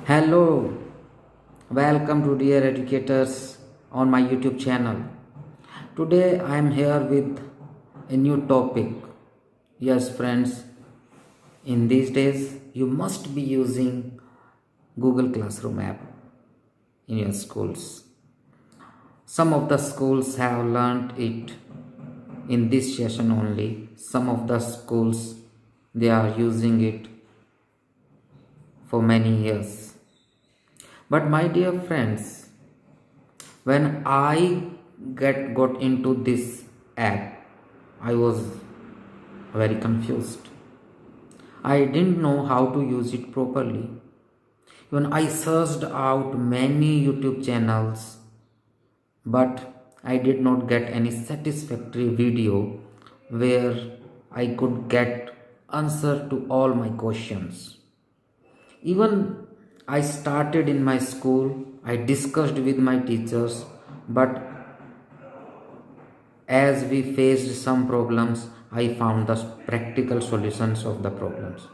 Hello, welcome to dear educators on my YouTube channel. Today I am here with a new topic. Yes, friends, in these days you must be using Google Classroom app in your schools. Some of the schools have learned it in this session only. Some of the schools they are using it for many years. But my dear friends, when I got into this app, I was very confused. I didn't know how to use it properly. Even I searched out many YouTube channels, but I did not get any satisfactory video where I could get answer to all my questions. Even I started in my school, I discussed with my teachers, but as we faced some problems, I found the practical solutions of the problems.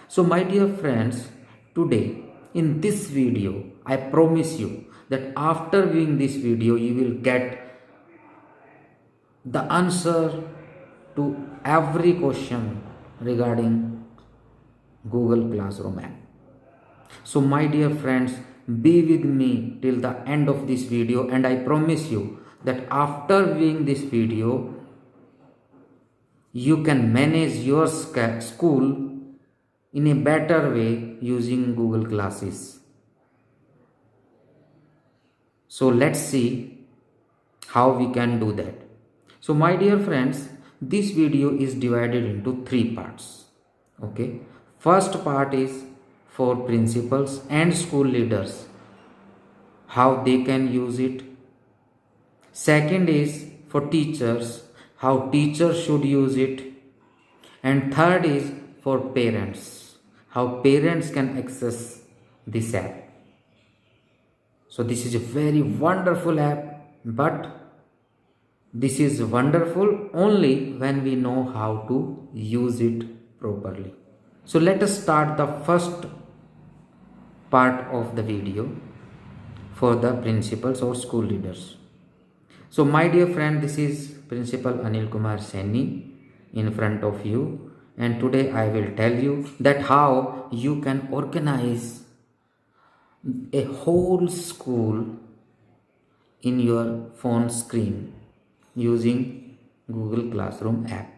So, my dear friends, today in this video, I promise you that after viewing this video, you will get the answer to every question regarding Google Classroom app. So, my dear friends, be with me till the end of this video, and I promise you that after viewing this video, you can manage your school in a better way using Google Classes. So, let's see how we can do that. So, my dear friends, this video is divided into three parts. Okay, first part is for principals and school leaders, how they can use it. Second is for teachers, how teachers should use it. And third is for parents, how parents can access this app. So this is a very wonderful app, but this is wonderful only when we know how to use it properly. So let us start the first part of the video for the principals or school leaders. So my dear friend, this is Principal Anil Kumar Saini in front of you, and today I will tell you that how you can organize a whole school in your phone screen using Google Classroom app.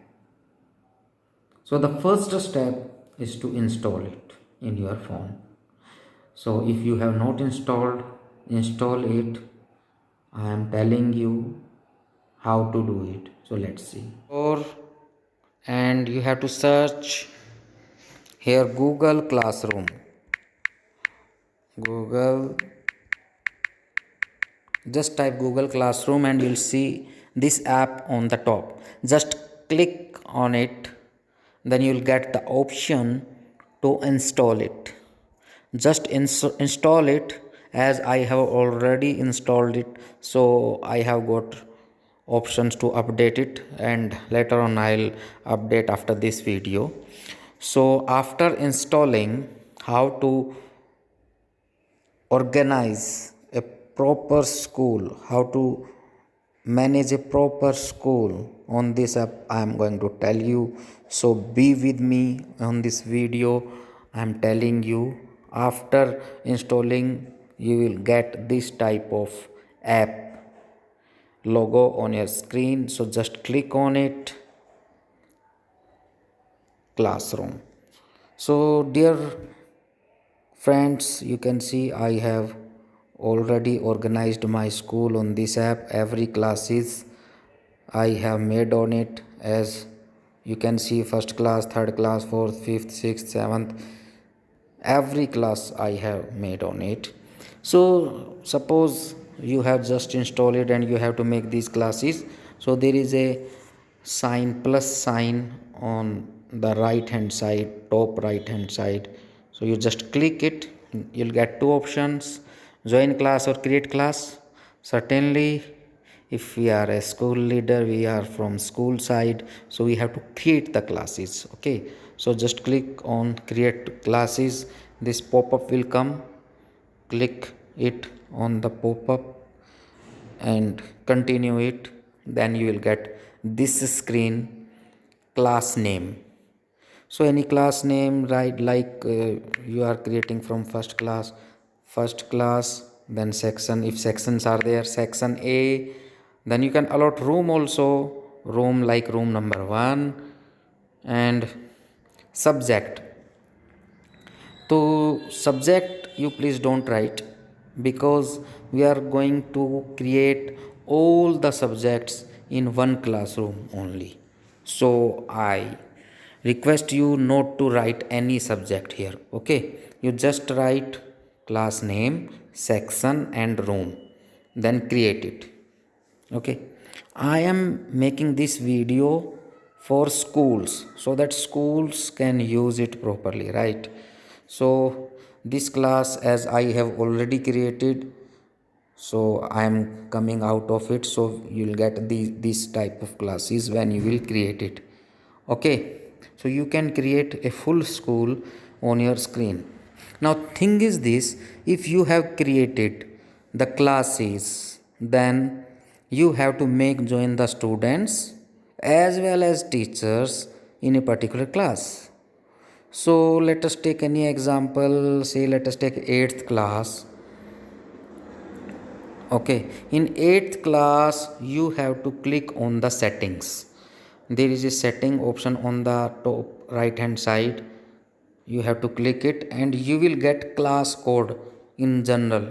So the first step is to install it in your phone. So if you have not installed, install it. I am telling you how to do it. So let's see. And you have to search here Google Classroom. Just type Google Classroom and you'll see this app on the top. Just click on it, then you'll get the option to install it. Just install it, as I have already installed it, so I have got options to update it, and later on I'll update after this video. So after installing, how to organize a proper school, how to manage a proper school on this app, I am going to tell you. So be with me on this video. I am telling you, after installing you will get this type of app logo on your screen. So just click on it, Classroom. So dear friends, you can see I have already organized my school on this app. Every classes I have made on it, as you can see, first class, third class, fourth, fifth, sixth, seventh, every class I have made on it. So suppose you have just installed it and you have to make these classes. So there is a sign, plus sign, on the right hand side, top right hand side. So you just click it, you'll get two options: join class or create class. Certainly if we are a school leader, we are from school side, so we have to create the classes. Okay, so just click on create classes. This pop-up will come. click it on the pop-up and continue it, then you will get this screen, class name. So any class name, right, like you are creating from first class, then section, if sections are there, section A, then you can allot room also, room like room number 1, and subject. To subject you please don't write, because we are going to create all the subjects in one classroom only. So I request you not to write any subject here. Okay, you just write class name, section and room, then create it. Okay, I am making this video for schools so that schools can use it properly, right? So this class, as I have already created, so I am coming out of it, so you will get this type of classes when you will create it. Okay, so you can create a full school on your screen. Now thing is this, if you have created the classes, then you have to make join the students as well as teachers in a particular class. So let us take any example, say let us take 8th class. Okay, in 8th class you have to click on the settings. There is a setting option on the top right hand side. You have to click it and you will get class code in general.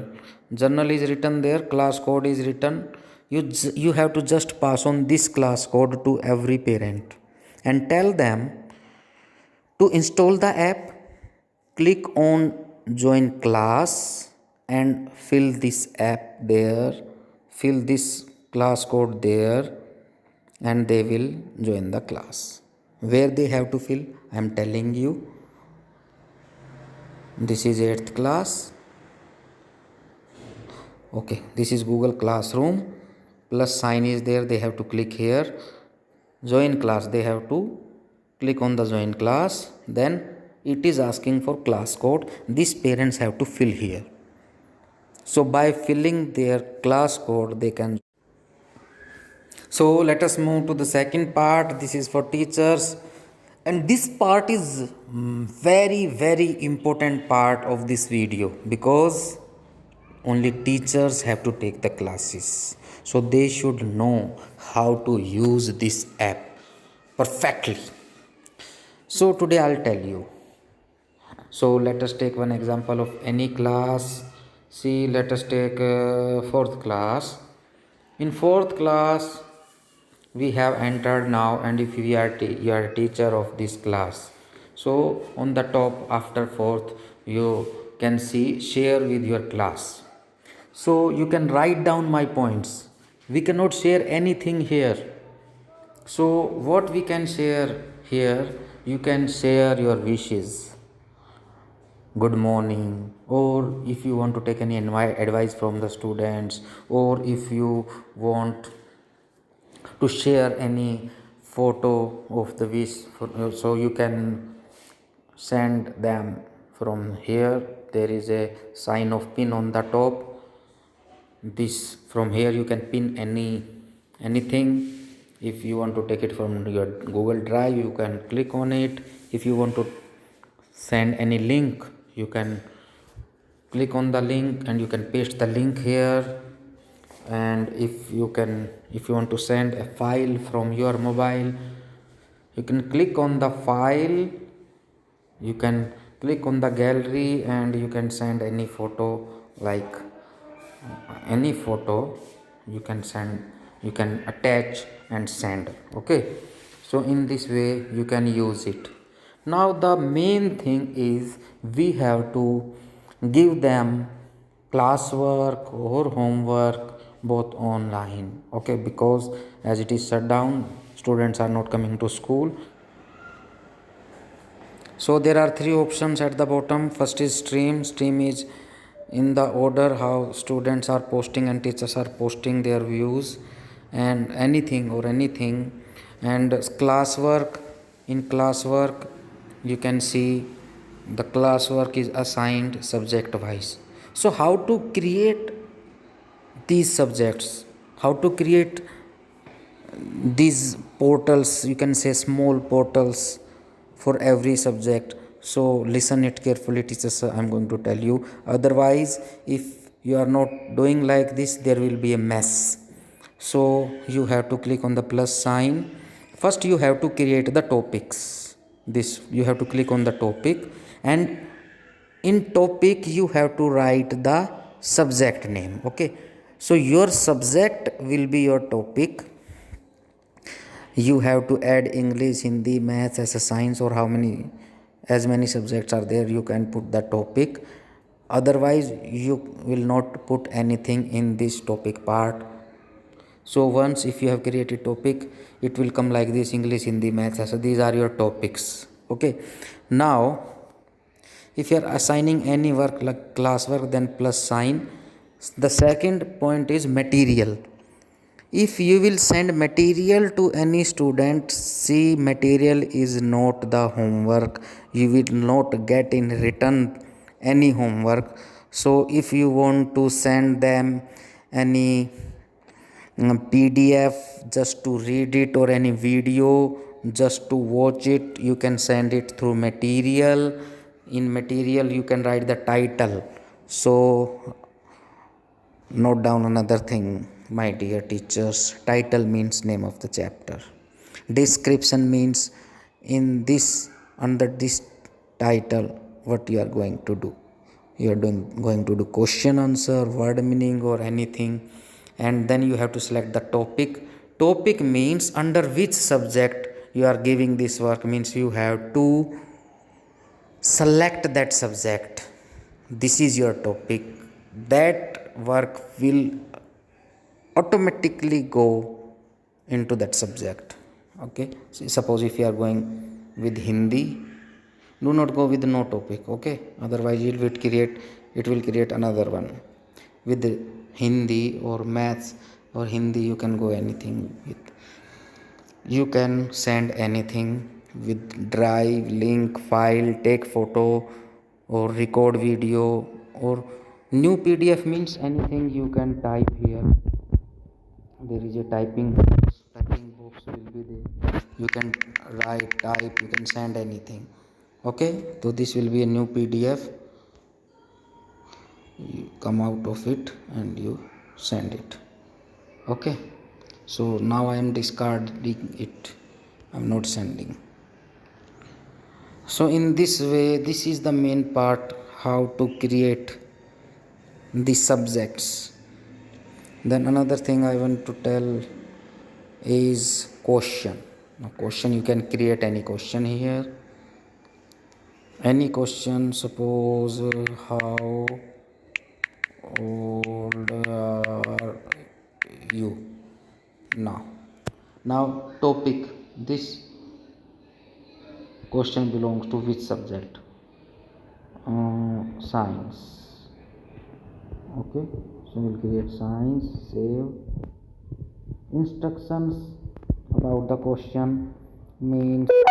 General is written there, class code is written. You have to just pass on this class code to every parent and tell them to install the app. Click on join class and fill this app there, fill this class code there, and they will join the class. Where they have to fill, I am telling you. This is 8th class. Okay, this is Google Classroom, plus sign is there, they have to click here. Join class, they have to click on the join class, then it is asking for class code. These parents have to fill here. So by filling their class code they can. So let us move to the second part. This is for teachers, and this part is very important part of this video, because only teachers have to take the classes, so they should know how to use this app perfectly. So today I'll tell you. So let us take one example of any class. See, let us take 4th class. In 4th class we have entered now, and if you are a teacher of this class, so on the top after 4th you can see share with your class. So you can write down my points. We cannot share anything here. So what we can share here, you can share your wishes, good morning, or if you want to take any advice from the students, or if you want to share any photo of the wish, so you can send them from here. There is a sign of pin on the top. This from here you can pin anything. If you want to take it from your Google Drive, you can click on it. If you want to send any link, you can click on the link and you can paste the link here. And if you want to send a file from your mobile, you can click on the file, you can click on the gallery, and you can send any photo, like any photo you can send, you can attach and send. Okay, so in this way you can use it. Now the main thing is we have to give them classwork or homework both online. Okay, because as it is shut down, students are not coming to school. So there are 3 options at the bottom. First is stream. Stream is in the order how students are posting and teachers are posting their views and anything. And classwork, in classwork you can see the classwork is assigned subject wise. So how to create these subjects, how to create these portals, you can say small portals for every subject. So listen it carefully, teachers, I'm going to tell you. Otherwise, if you are not doing like this, there will be a mess. So you have to click on the plus sign. First you have to create the topics. This you have to click on the topic, and in topic you have to write the subject name. Okay, so your subject will be your topic. You have to add English, Hindi, maths as a science, or how many, as many subjects are there, you can put the topic. Otherwise you will not put anything in this topic part. So once if you have created topic, it will come like this: English, Hindi, maths. So these are your topics. Okay, now if you are assigning any work like classwork, then plus sign. The second point is material. If you will send material to any student, see, material is not the homework. You will not get in return any homework. So if you want to send them any PDF just to read it, or any video just to watch it, you can send it through material. In material you can write the title. So note down another thing, my dear teachers. Title means name of the chapter. Description means in this, under this title, what you are going to do. You are going to do question answer, word meaning, or anything. And then you have to select the topic. Topic means under which subject you are giving this work, means you have to select that subject. This is your topic. That work will automatically go into that subject. Okay, so suppose if you are going with Hindi, do not go with no topic. Okay, otherwise it will create another one. With Hindi or maths or Hindi, you can go anything with. You can send anything with drive, link, file, take photo, or record video, or new PDF means anything you can type here. There is a typing box will be there. You can write, type, you can send anything. Okay, so this will be a new PDF. You come out of it and you send it. Okay, so now I am discarding it, I'm not sending. So in this way, this is the main part, how to create the subjects. Then another thing I want to tell is question. Now question, you can create any question here. Any question, suppose how old are you now? Now topic, this question belongs to which subject? Science. Okay, so we'll create science, save. Instructions about the question means you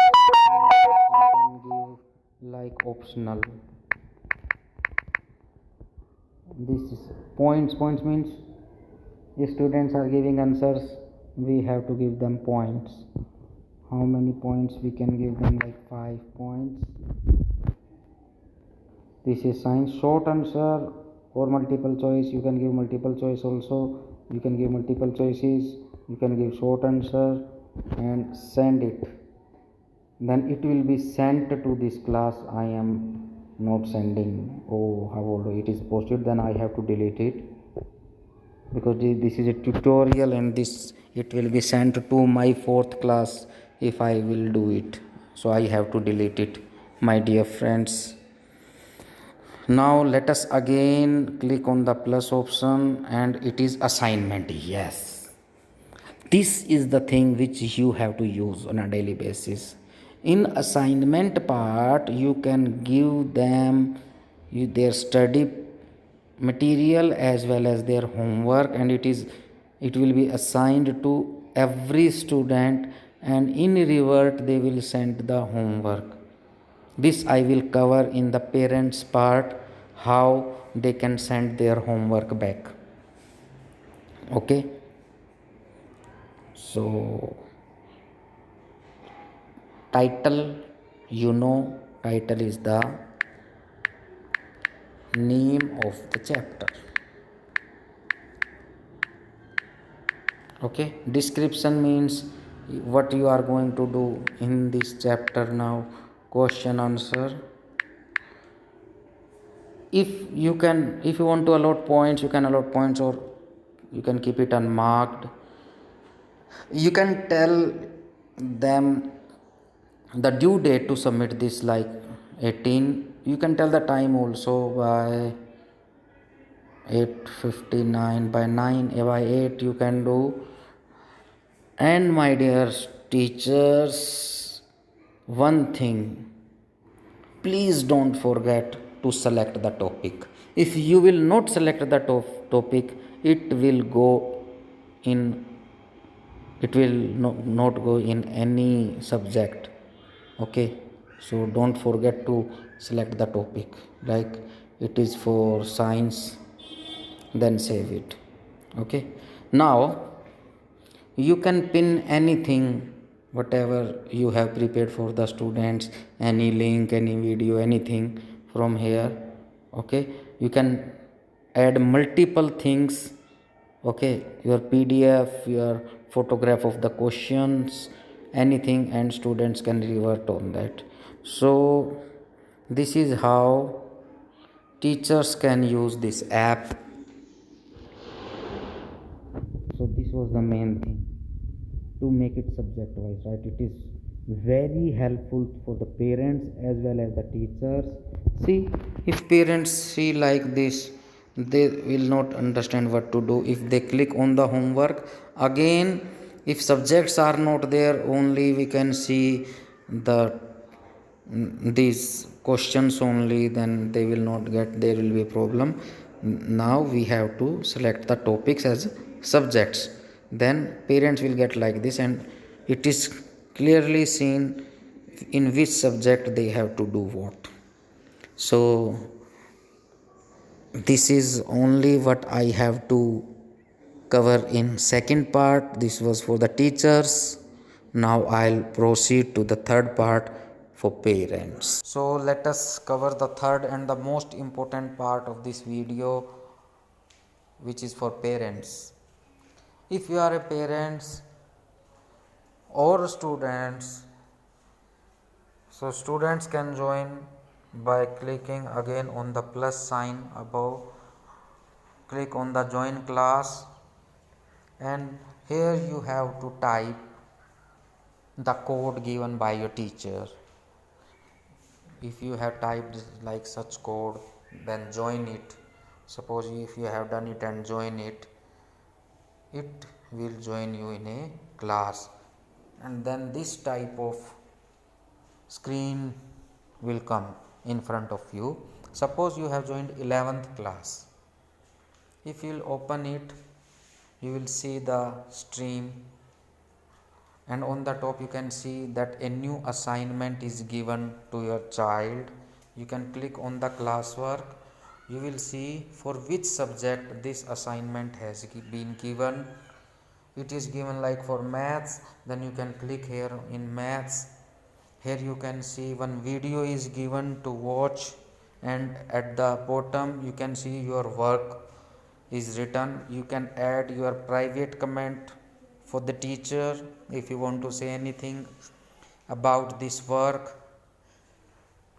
can give like optional. This is points means if students are giving answers, we have to give them points. How many points we can give them? Like 5 points. This is science. Short answer or multiple choice, you can give multiple choice also. You can give multiple choices, you can give short answer, and send it. Then it will be sent to this class. I am not sending. Oh, how old it is posted, then I have to delete it, because this is a tutorial, and this it will be sent to my 4th class if I will do it. So I have to delete it, my dear friends. Now let us again click on the plus option, and it is assignment. Yes, this is the thing which you have to use on a daily basis. In assignment part, you can give them their study material as well as their homework, and it will be assigned to every student, and in revert they will send the homework. This I will cover in the parents part. how they can send their homework back. Okay, so title, title is the name of the chapter. Okay, description means what you are going to do in this chapter. Now question answer. If you want to allot points, you can allot points, or you can keep it unmarked. You can tell them the due date to submit this, like 18. You can tell the time also by 8:59, by 9, by 8 you can do. And my dear teachers, one thing, please don't forget to select the topic. If you will not select the topic, it will go in, it will not go in any subject. Okay, so don't forget to select the topic, like it is for science, then save it. Okay, now you can pin anything, whatever you have prepared for the students, any link, any video, anything from here. Okay, you can add multiple things. Okay, your PDF, your photograph of the questions, anything, and students can revert on that. So this is how teachers can use this app. So this was the main thing, to make it subject wise, right? It is very helpful for the parents as well as the teachers. See, if parents see like this, they will not understand what to do. If they click on the homework again, if subjects are not there, only we can see the these questions only, then they will not get, there will be a problem. Now we have to select the topics as subjects, then parents will get like this, and it is clearly seen in which subject they have to do what. So this is only what I have to cover in second part. This was for the teachers. Now I'll proceed to the third part for parents. So let us cover the third and the most important part of this video, which is for parents. If you are a parents or students, so students can join by clicking again on the plus sign above. Click on the join class, and here you have to type the code given by your teacher. If you have typed like such code, then join it. Suppose if you have done it and join it, it will join you in a class, and then this type of screen will come in front of you. Suppose you have joined 11th class. If you will open it, you will see the stream, and on the top you can see that a new assignment is given to your child. You can click on the classwork. You will see for which subject this assignment has been given. It is given like for maths, then you can click here in maths. Here you can see one video is given to watch, and at the bottom you can see your work is written. You can add your private comment for the teacher if you want to say anything about this work,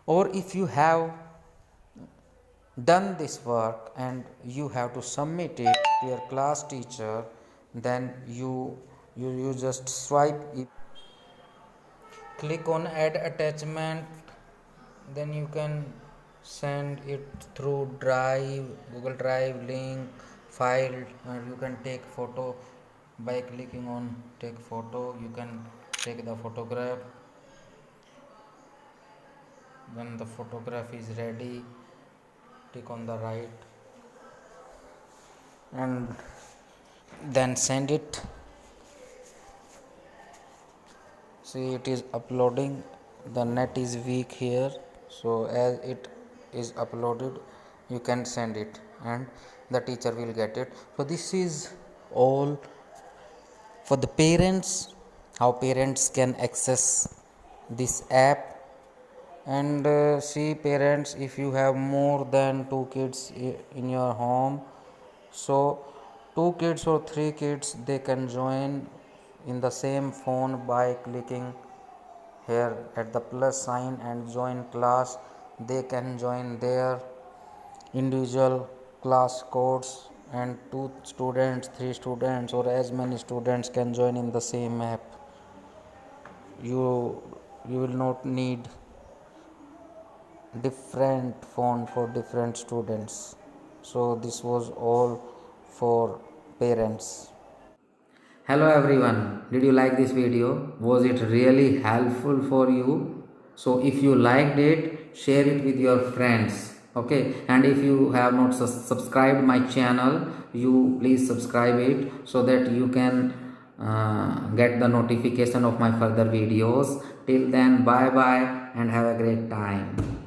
or if you have done this work and you have to submit it to your class teacher, then you just swipe it, click on add attachment, then you can send it through drive, Google Drive link file, and you can take photo by clicking on take photo. You can take the photograph. When the photograph is ready, click on the right and then send it. See, it is uploading. The net is weak here, so as it is uploaded, you can send it and the teacher will get it. So this is all for the parents, how parents can access this app. And see parents, if you have more than two kids in your home, so two kids or three kids, they can join in the same phone by clicking here at the plus sign and join class. They can join their individual class codes, and two students, three students, or as many students can join in the same app. You will not need different phone for different students. So this was all for parents. Hello everyone, did you like this video? Was it really helpful for you? So if you liked it, share it with your friends. Okay, and if you have not subscribed my channel, you please subscribe it so that you can get the notification of my further videos. Till then, bye bye and have a great time.